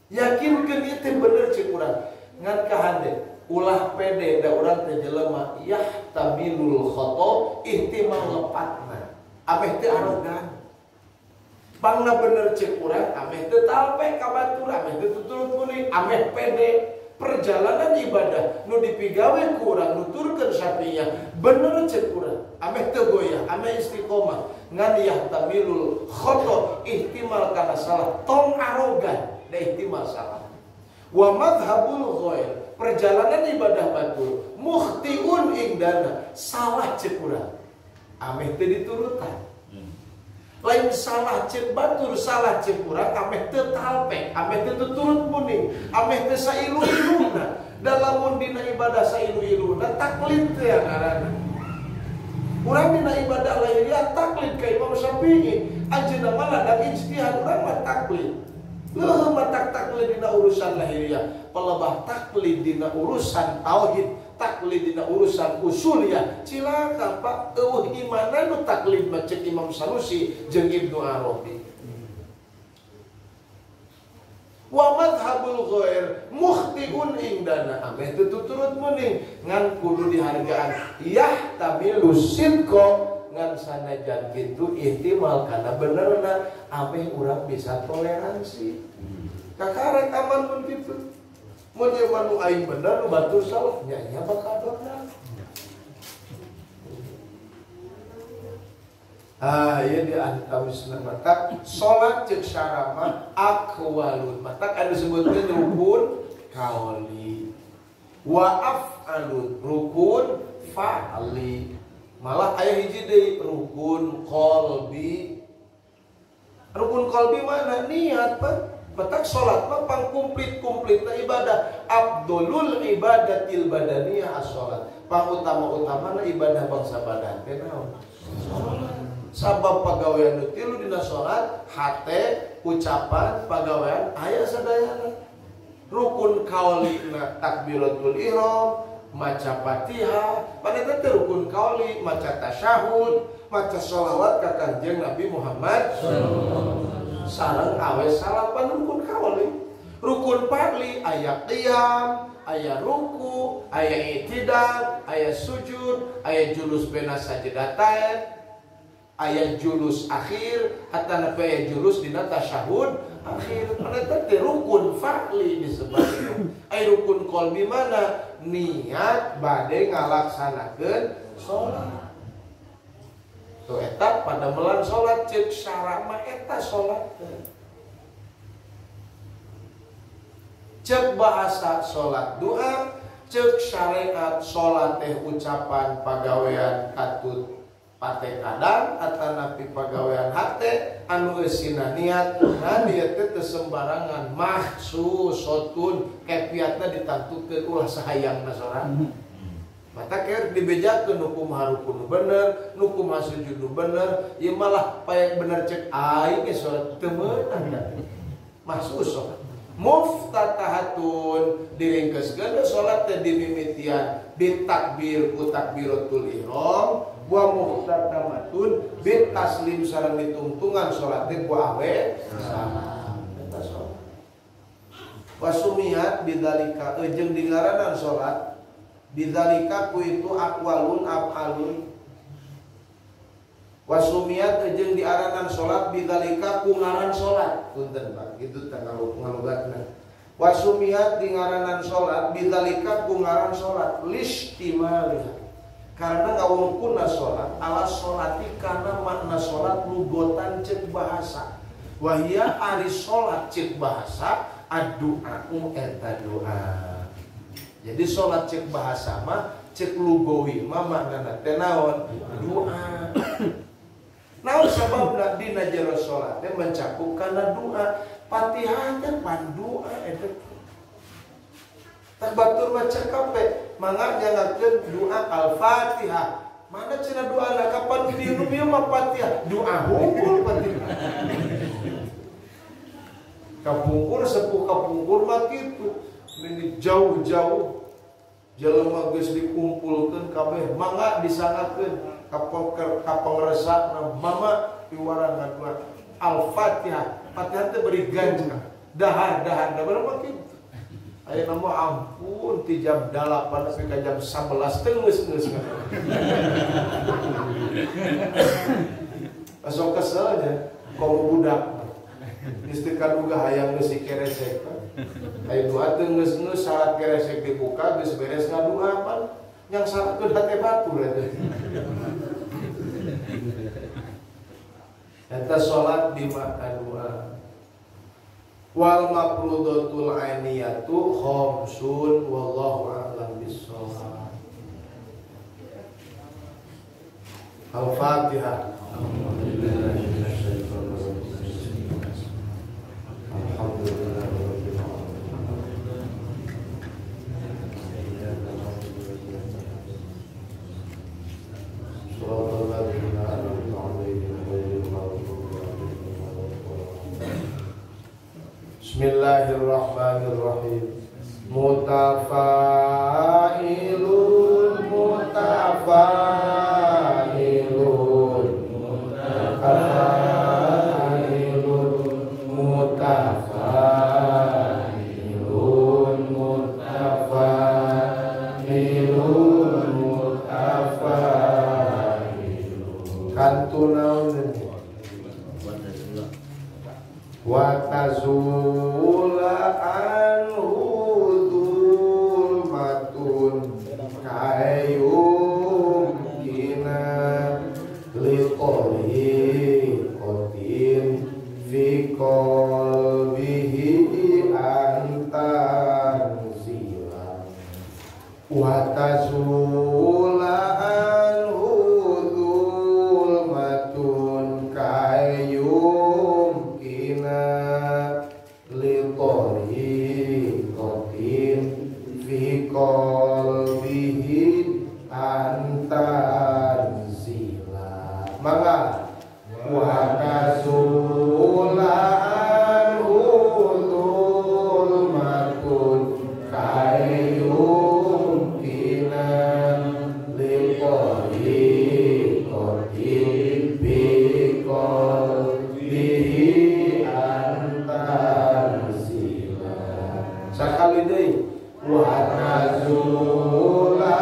yakinkeun ieu teh bener cek urang. Ngan kahande ulah pede da urang teh jelema yahtamilul khoto ihtimal lepatna ameh teu arogan pangna bener cek urang ameh teu talpe ka batur ameh teu tuturut kuning ameh pede perjalanan ibadah nu dipigawe ku urang nuturkeun sapinya bener cek urang ameh teu goyah ameh istiqomah ngan yahtamilul khoto ihtimal kana salah tong arogan da ihtimal salah wa madhabul ghair perjalanan ibadah batur mukhtiun indana salah cek urang ameh teu diturutan lain salah cek batur salah cek urang ameh teu talpek ameh teu tuturut kuning ameh teu sailu-iluna dalam dina ibadah sailu-iluna taklid teh ngaranna urang dina ibadah lahiriah taklid ka Imam Syafi'i ajeuna mah ladang ijtihad urang mah taklid leuh mah taklid dina urusan lahiriah pelebah taklid dina urusan tauhid taklid dina urusan usuliyah cilaka Pak eueuh imana nu taklid macet Imam Sanusi jeung Ibnu Arabi wa madhabul ghair mukhtiun indana ameh teu tuturut meuning ngan kudu dihargaan yahtamilu sidqa ngan sanajan kitu ihtimal kana benerna ameh urang bisa toleransi kakarek aman mun kitu mun ieu manu aing bener nu batur salah nya bakadonna ieu di antawisna mata salat ceuk syarama aqwalun mata anu disebutkeun rukun qauli wa af'alun rukun fa'li malah aya hiji deui rukun qalbi mana niat Pak petak salat mah pangkumplit-kumplitna ibadah abdulul ibadatil badaniyah as-salat pangutama-utamana ibadah bangsa badan teh naon salat sabab pagawean nu tilu dina salat hate ucapan pagawean aya sadayana rukun qaulina takbiratul ihram maca Fatihah paneta teh rukun qauli maca tasyahud maca shalawat ka Kanjeng Nabi Muhammad sareng awe salapan rukun qauli rukun fa'li aya qiyam aya ruku aya i'tidal aya sujud aya julus bena sajdatain aya julus akhir hatta aya julus dina tasyahud akhir paneta teh rukun fa'li disebut aya rukun qalbi mana niat bade ngalaksanakeun salat tuh eta pada melan salat ceuk syarama eta salat ceuk bahasa salat doa ceuk syariat salat teh ucapan pagawean katut pate kadang atanapi pagawean hate anu eusina niat nah dieu teh teu sembarangan mahsusotun kepiatna ditantukeun ulah sahayangna sorang mata keur dibejakeun nu kumaha rukun nu bener nu kumaha sujud nu bener ieu malah payah bener cek aing ge salat teu meunang mahsusot muftatahatun diringkeskeun salat teh dimimitian bitakbir ku takbiratul ihram wa muhtatamatun bit taslim sareng ditungtungan salat teh ku awe salam eta salat wasumihat bidzalika jeung dingaranan salat bidzalika ku itu aqwalun af'alun wasumihat jeung diaranan salat bidzalika ku ngaran salat punten Pak kitu tanggal ngalogatna wasumihat dingaranan salat bidzalika ku ngaran salat listimalih karena ngawungkuna sholat ala sholati karena makna sholat lugotan cek bahasa wahia ari sholat cek bahasa ad-du'a'u eta doa jadi sholat cek bahasa mah cek lugawi mah maknana teh naon doa naon sababna dina jero sholat teh mencakup kana doa Fatihah teh pan doa eta tak batur baca kape mangga nyangakeun doa al-Fatihah mana cenah doa na kapan di rumieu mah Fatihah doa hungkul Fatihah kapungkur sepuh kapungkur mah kitu ini jauh-jauh jelema geus dikumpulkeun kabeh mangga disangakeun ka pangresakna mama piwarangan al-Fatihah Fatihah teh beri ganjang dahar-dahar da berapa kitu Aya nama ampun ti jam 8 sampai ka jam 11 teu geus. Asok keselnya komo budak. Istri kaduga hayang geus keresek. Aya doa teu geus syarat keresek dibuka geus beres ngadua pan yang syarat teu hate batu eta. Eta salat di makna wal mafrudatul ainiyatu khamsun wallahu a'lam bissawab. Al-Fatihah. Bismillahirrahmanirrahim. Mutafailun mutafailun mutafailun mutafailun mutafailun mutafailun kantunaun wa tazula anhu dhulmatun kayum kina liqoli qatin fi qalbihi antan zila wa tazula anhu dhulmatun kayum qalbihi antan zila mangga wa kasula anhul matun kayum kina liqoli qatin bi qalbihi antan zila sakali deui wa tazulan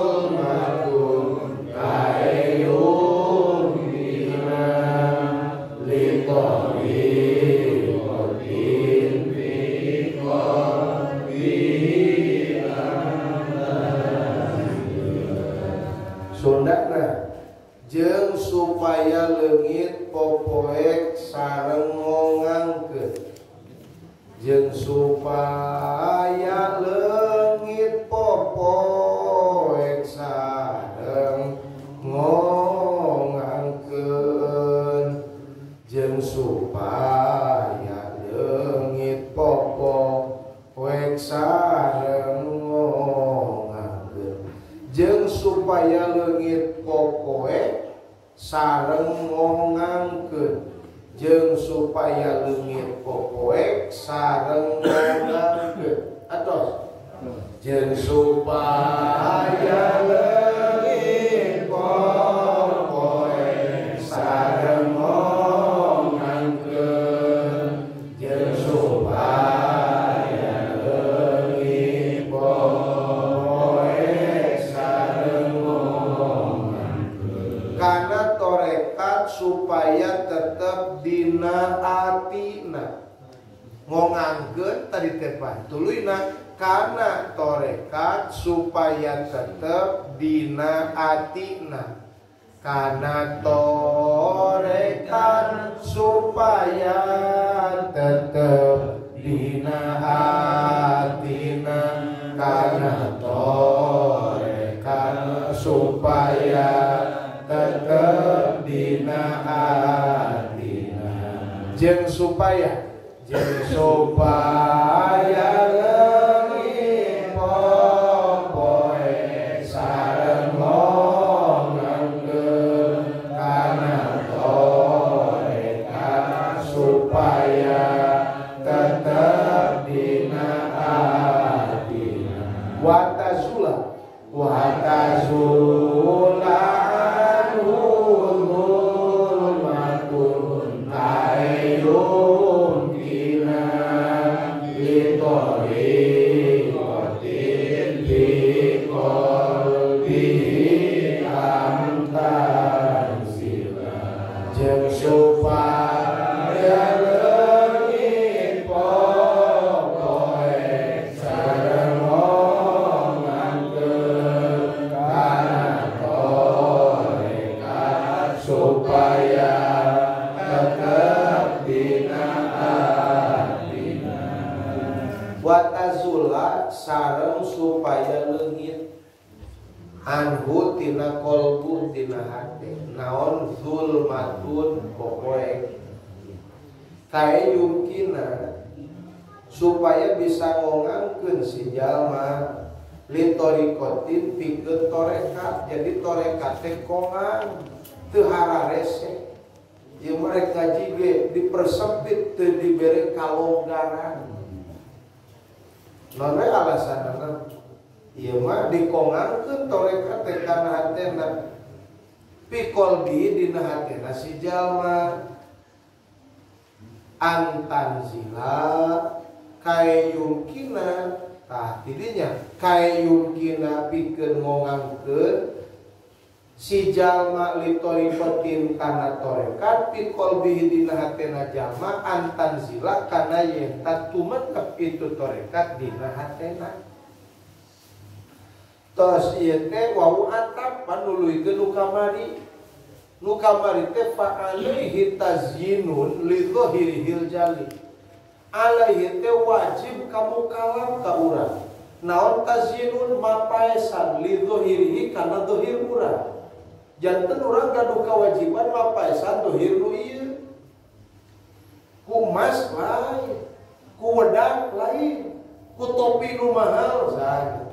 ulmatun kayum bina liqori qatin bi qalbi Sundana jeung supaya leungit popoek sareng ngongangkeun jeung supaya leungit popoek sareng ngongangkeun jeung supaya leungit popoek sareng ngongangkeun jeung supaya leungit popoek sareng ngongangkeun jeung supaya leungit popoek sareng ngongangkeun atos jeung supaya leungit popoek sareng ngongangkeun jeung supaya leungit popoek sareng ngongangkeun kana torekat supaya tetep dina atina ngongangkeun tadi teh tuluina kana torekat supaya tetep dina atina kana torekat supaya tetep dina atina kana torekat supaya tetep dina atina jeung supaya leungit popoek sareng ngongangkeun kana torekat supaya tetep dina atina wa tazula anhul matun kayum kina sareng supaya leungit anhu tina kolbu tina hati naon zulmatun pokoe kae yumkina supaya bisa ngongangkeun si jalma litorikotin pikeun torekat. Jadi torekat teh kongang teu hararese ieu mereka jige dipersempit teu dibere kalonggaran. Naon we alasanna? Ieu mah dikongangkeun torekat teh kana hatena pikolbi dina hatena si jalma antanzila kae yumkina tah tidinya kae yumkina pikeun ngongangkeun si jalma litoripatin kana torekat pikolbi dina hatena jalma antanzila kana yen tumetep itu torekat dina hatena. Tos ieu teh wau atap panuluykeun nu kamari teh fa'alaihi tazyinun li dhahiril jali. Alaihi teh wajib kamu kalam ka urang. Naon tazyinun mapaesan li dhahirihi kana dhahir urang. Janten urang gaduh kewajiban mapaesan dhahir nu ieu. Ku emas lain, ku wedak lain, ku topi nu mahal saja.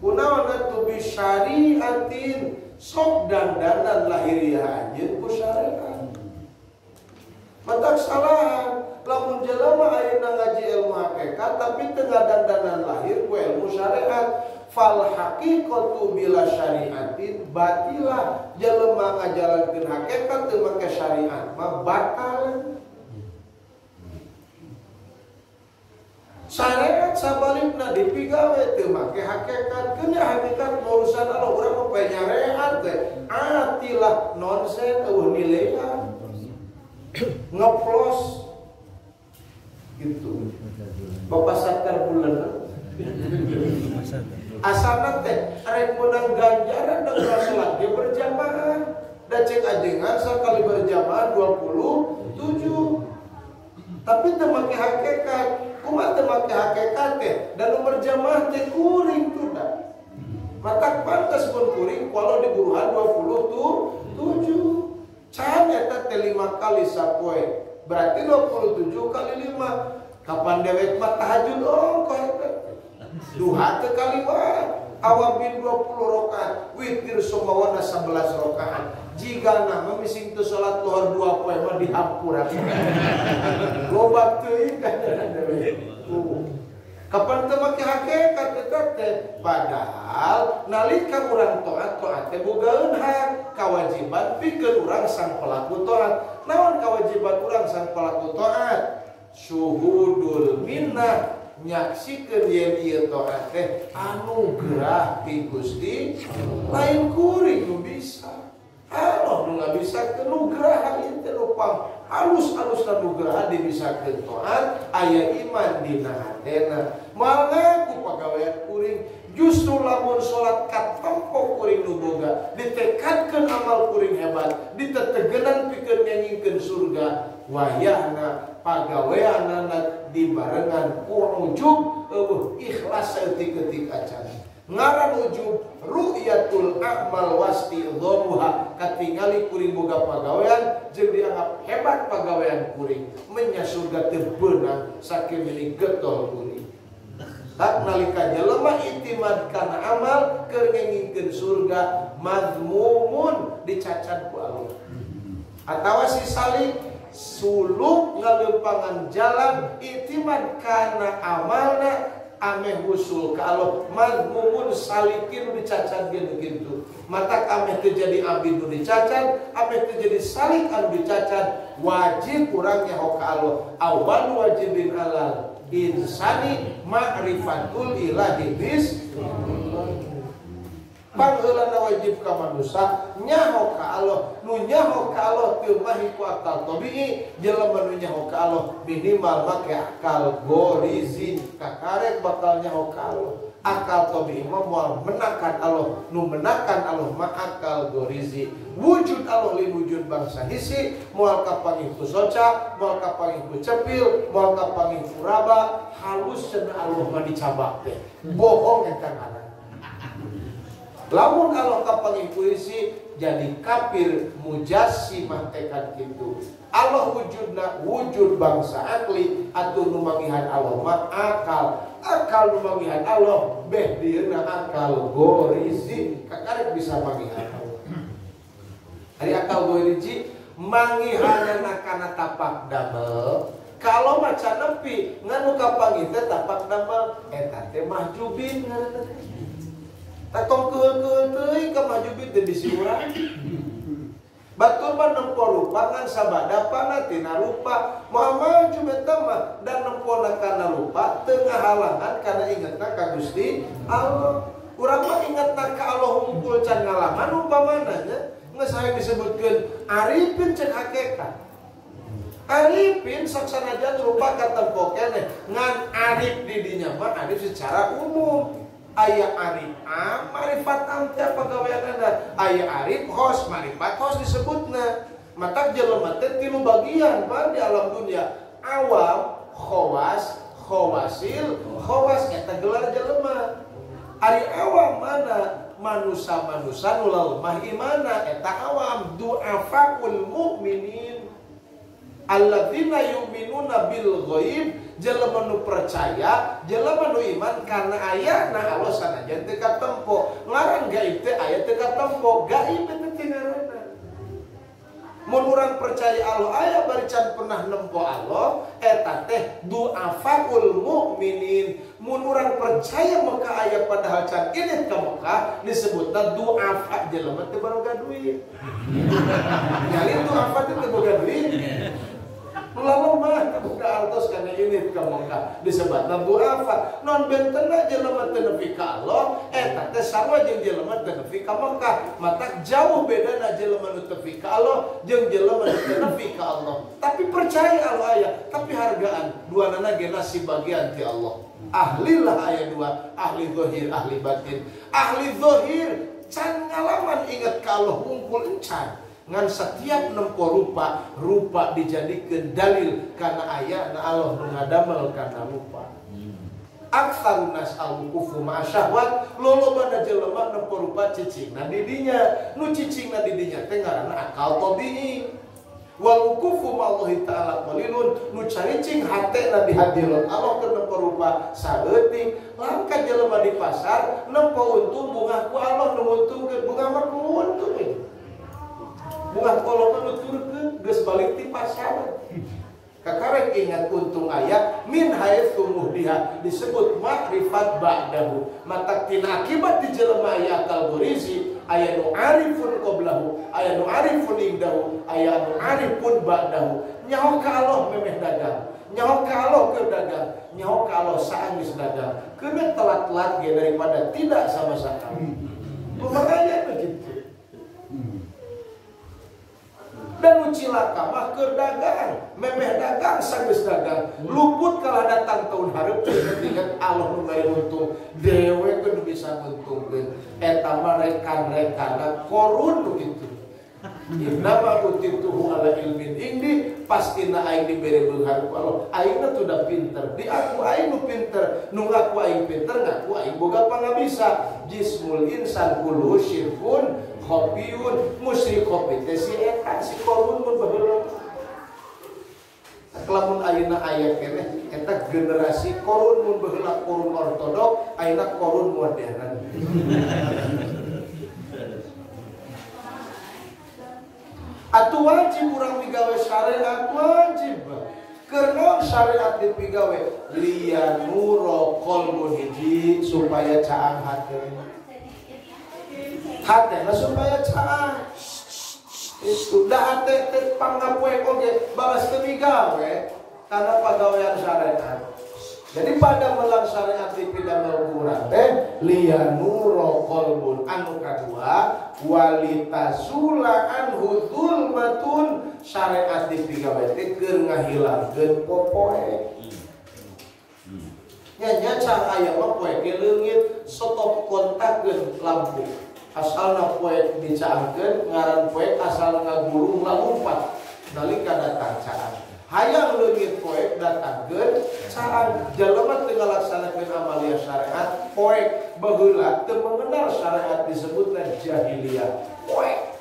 Kunaon atuh bi syariatin sok dandanan lahiriah anjeun ku syariat. Matak salahan lamun jalema ayeuna ngaji ilmu hakikat tapi teu dandanan lahir ku ilmu syariat fal haqiqatu bila syariatin batilah. Jalema ngajalankeun hakikat teu make syariat mah batal. Syariat sabalikna dipigawe teu make hakikat. Keun hakikat urusan Allah urang mah poe nyareat teh. Atilah nonsen eueuh nilean. Ngeplos gitu. Bapak sadar bulan asalna teh arek meunang ganjaran da urang salat ge berjamaah. Da cek ajengan sakali berjamaah 27. Tapi teu make hakikat. Kumaha teu make hakikat teh dan berjamaah teh kuring tuh da. Matak pantas pun kuring walau di buruhan 27. Can eta teh 5 kali sapoe. Berarti 27 kali 5. Kapan dewek mah tahajud ongkoh eta. Duha teh kali wae. Awabin 20 rakaat, witir sumawana 11 rakaat. Jika nama mising tu salat duhur 2 poe mah dihampura. Loba teuing kapan teu make hakikat eta teh padahal nalika urang taat teh bogaeun hak kawajiban pikeun urang sang pelaku taat. Naon kawajiban urang sang pelaku taat? Syuhudul minnah nyaksikeun yen ieu taat teh anugerah ti Gusti lain kuring nu bisa. Allah nu ngabisakeun nugraha ieu teh rupang halus-halus nugraha dibisakeun taat aya iman dina hatena. Moal ngaku pagawean kuring justru lamun salat katempo kuring nu boga ditekadkeun amal kuring hebat ditetegenan pikeun ngengingkeun surga wayahna pagaweanana dibarengan ku ujub ikhlas saeutik-eutik acan. Ngaran ujub ru'yatul a'mal wastidhamuha katingali kuring boga pagawean jeung dianggap hebat pagawean kuring menya surga teu beunang saking milik getol kuring. Tak nalika jelema itimad kana amal keur ngengingkeun surga mazmumun dicacat ku Allah. Atawa si salik suluk ngalempangan jalan itimad kana amalna ameh usul ka Allah mazmumun salikin dicacat geus kitu. Mata ameh teu jadi abdi nu dicacat, ameh teu jadi salik anu dicacat, wajib urang nyaho ka Allah. Awal wajibin alal insani ma'rifatul ilahi bis pangheulana wajib ka manusia nyaho ka Allah. Nu nyaho ka Allah teu mahi ku akal tabii. Jelema nu nyaho ka Allah minimal make akal gorizi kakarek bakal nyaho ka Allah. Akal tabii mah moal menakan Allah, nu menakan Allah mah akal gorizi. Wujud Allah lin wujud bangsa hisi, moal kapangih ku soca, moal kapangih ku cepil, moal kapangih ku raba, halus cenah Allah mah dicabak teh. Bohong eta ngaran. Lamun Allah kapangih ku hisi jadi kafir mujassimah tekan kitu. Allah wujudna wujud bangsa akli atuh nu mangihan Allah mah akal. Akal nu mangihan Allah beh dieuna akal gorisi kakarek bisa mangihan Allah. Ari akal gorisi mangihanana kana tapak damel. Kalau maca nepi nganu kapangih teh tapak damel eta teh mahjubin ngaranna teh. Tatong keul-keul teuing ka mahjubin teh bisi urang. Batur mah nempo rupa ngan sabada pana tina rupa moal maju eta mah dan nempona kana lupa teu ngahalangan kana ingetna ka Gusti Allah. Urang mah ingetna ka Allah hungkul can ngalangan upamana nya geus hayang disebutkeun arifin cek hakikat. Arifin saksanajan rupa katempo keneh ngan arif di dinya mah arif secara umum. Aya arif am, marifat am teh pagaweanana. Aya arif hos, marifat hos disebutna. Matak jelema teh tilu bagian pan di alam dunia. Awam, khawas, khawasil, khawas eta gelar jelema. Ari awam mana? Manusa-manusa nu lemah imana eta awam. Du'afaul mukminin alladzina yu'minuna bil ghaib. Jelema nu percaya, jelema nu iman karena ayana Allah sanajan teu katempo. Ngaran gaib teh aya teu katempo, gaib teh teu ngaranna. Mun urang percaya Allah aya bari can pernah nempo Allah, eta teh du'afaul mukminin. Mun urang percaya Mekah aya padahal can ini ka Mekah disebutna du'afa jelema teu boga duit. Jadi du'afa teh teu boga duit. Lalu mah buka altos karena ini kamuka disebutna du'afa non bentenna jelema teu nepi ka Allah eta teh sarua jeung jelema teu nepi ka Mekah. Matak jauh bedana jelema nu teu nepi ka Allah jeung jelema nu teu nepi ka Allah. Tapi percaya Allah aya, tapi hargaan duanana ge nasib bagian ti Allah. Ahli lah aya dua, ahli zahir, ahli batin. Ahli zahir can ngalaman inget ka Allah hungkul encan. Ngan setiap nempo rupa dijadikan dalil karena ayat na Allah nu ngadamel kana rupa. Aktsarun nas al-wuqufu ma'a syahwat lolobana jelema nempo rupa cicingna di dinya. Nu cicingna di dinya teh ngaranna akal tabii. Wal wuqufu ma'allahi ta'ala qalilun nu caricing hatena di hadirat Allah keur nempo rupa saeuting. Langka jelema di pasar nempo untung bunga ku Allah nu nguntungkeun bunga mah nguntung. Bunga kolongan nuturkeun geus balik ti pasar. Kakarek ingat untung aya min haitsu muhdiha disebut makrifat ba'dahu. Matak tina akibat di jelema aya akal gorisi aya nu arifun qablahu, aya nu arifun indahu, aya nu arifun ba'dahu. Nyaho ka Allah memeh dagang, nyaho ka Allah keur dagang, nyaho ka Allah saanggeus dagang. Keun telat-telat ge daripada tidak sama sekali. Makanya begitu. Dan ucilaka mah keur dagang, memeh dagang sanggeus dagang, luput kalah datang tahun hareup inget Allah nu gawe untung, dewe kudu bisa nguntungkeun. Eta mah rekan-rekanna korun begitu. Innama utituhu ala ilmin indi, pastina aing diberi beunghar ku Allah. Aingna tuh udah pinter, di aku aing nu pinter, nu ngaku aing pinter, ngaku aing boga pangabisa. Jismul insan kullu syirkun khopiyun, musyrik khopi teh si eta si korun mun baheula. Lamun ayeuna aya keneh eta generasi korun mun baheula korun ortodok, ayeuna korun modern. Atuh wajib urang migawe syariat wajib. Karena syariat dipigawe liyanuro qalbun hiji supaya caang hatena. Hatena supaya caang. Itu dah hate teh pangapoe oge balas teu migawe kana pagawean syariat. Jadi pada melang syariat dipidamel kurang teh liyanuro qalbun anu kadua walitasula anhu dzulmatun syariat dipigawe teh keur ngahilangkeun popoe. Nya can aya mah poe ke leungit stop kontakkeun lampu. Asalna poe dicaangkeun ngaran poe asal ngagulung lalumpat nalika datang caang. Hayang leungit poe datangkeun caang. Jalema teu ngalaksanakeun amalia syariat poe baheula teu mengenal syariat disebutna jahiliyah. Poe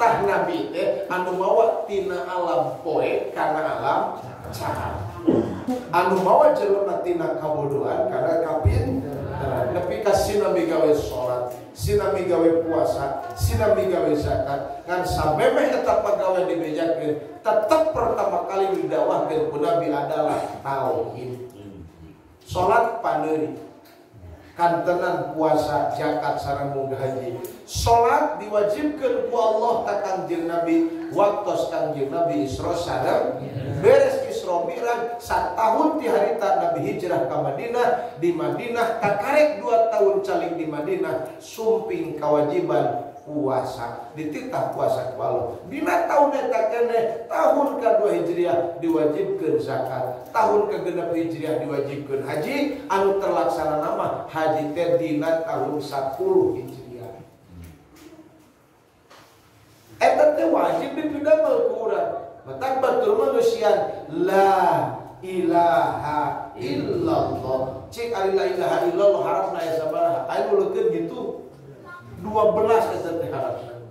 tah nabi teh anu mawa tina alam poe kana alam caang. Anu mawa jelema tina kabodohan karena kapinteran. Nepi ka sinami gawe salat, sinami gawe puasa, sinami gawe zakat, ngan samemeh eta pagawe dibejakeun, tetep pertama kali didawahkeun ku Nabi adalah tauhid. Salat paneuri, kantenan puasa, zakat sareng munggah haji. Salat diwajibkeun ku Allah ka Kangjeng Nabi, waktos Kangjeng Nabi Isra sareng beres Isra Mi'raj satahun ti harita Nabi hijrah ka Madinah. Di Madinah kakarek 2 tahun calik di Madinah sumping kewajiban puasa, dititah puasa ku Allah. Dina taun eta keneh tahun ka-2 Hijriah diwajibkeun zakat, tahun ka-6 Hijriah diwajibkeun haji, anu terlaksana nama haji teh dina tahun 10 Hijriah. Eta teh wajib dipidamel ku urang. Matak batur manusian la ilaha illallah. Cik ari la ilaha illallah harapna aya sabaraha? Aya muleukeun gitu 12 eta teh harapna.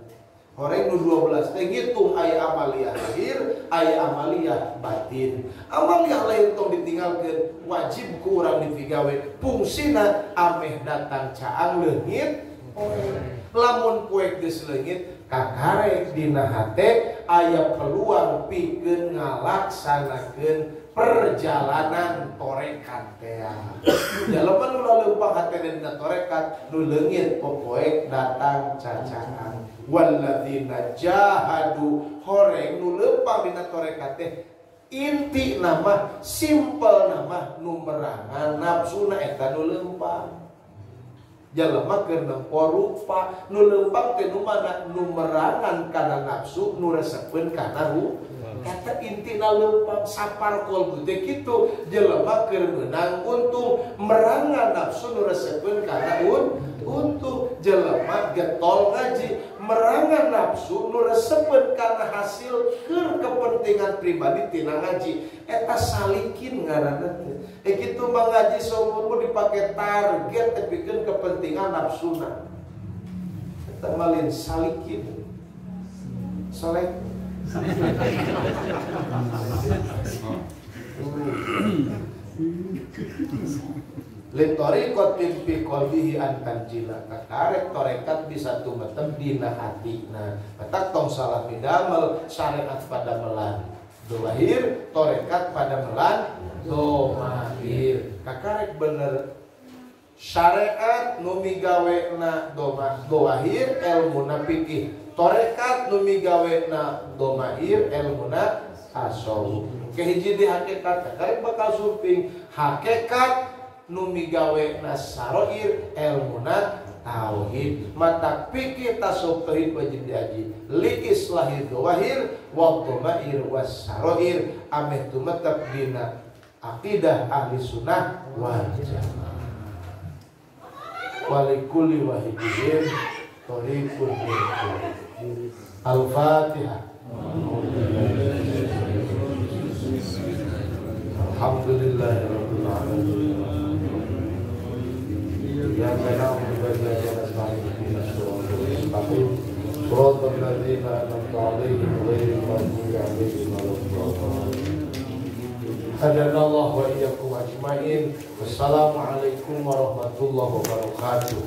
Horeng nu 12 teh ngitung aya amaliyah lahir, aya amaliyah batin. Amaliyah lahir tong ditinggalkeun, wajib ku urang dipigawe. Fungsina ameh datang caang leungit poe. Lamun poe geus leungit kakarek dina hate aya peluang pikeun ngalaksanakeun perjalanan torekat teh. Jalema nu leumpang hate dina torekat nu leungit popoe datang cacangan. Walladzina jahadu horeng nu leumpang dina torekat teh inti nama simpel nama nu merangan nafsuna eta nu leumpang. Jalema keur nempo rupa nu leumpang teh nu mana nu merangan kana nafsu nu resepkeun kana rupa. Kata intina leumpang sapar kolbu teh kitu. Jalema keur meunang untung merangan nafsu nu resepkeun kana untung. Jalema getol ngaji merangan nafsu nu resepkeun kana hasil keur kepentingan pribadi tina ngaji. Eta salikin ngaranna teh. Kitu mah ngaji saumurmu dipake target tepikeun kepentingan nafsuna. Eta malin salikin. Salek. Litori kotim fi qalbihi an tanjila. Kakarek torekat bisa tumetem dina hatina. Matak tong salah pidamel syariat pada melan. Doahir torekat pada melan domahir. Kakarek bener syariat nu migawena doahir ilmuna fikih. Torekat nu migawena domahir ilmuna tasawuf. Kehiji di hakikat kakarek bakal sumping hakikat nu migawena saroir ilmuna tauhid. Mata fikih tasawuf tauhid wajib diaji. Li islahir doahir wa domair was saroir ameh tumetep dina aqidah ahli sunnah wal jamaah. Walikulli wahidin thariqun Al-Fatihah. Alhamdulillahirabbil alamin. Ya na'budu wa iyyaka nasta'in ihdinas siratal mustaqim siratal ladzina an'amta 'alaihim ghairil maghdubi 'alaihim waladdallin. Hadanallahu wa iyyakum ajmain. Wassalamualaikum warahmatullahi wabarakatuh.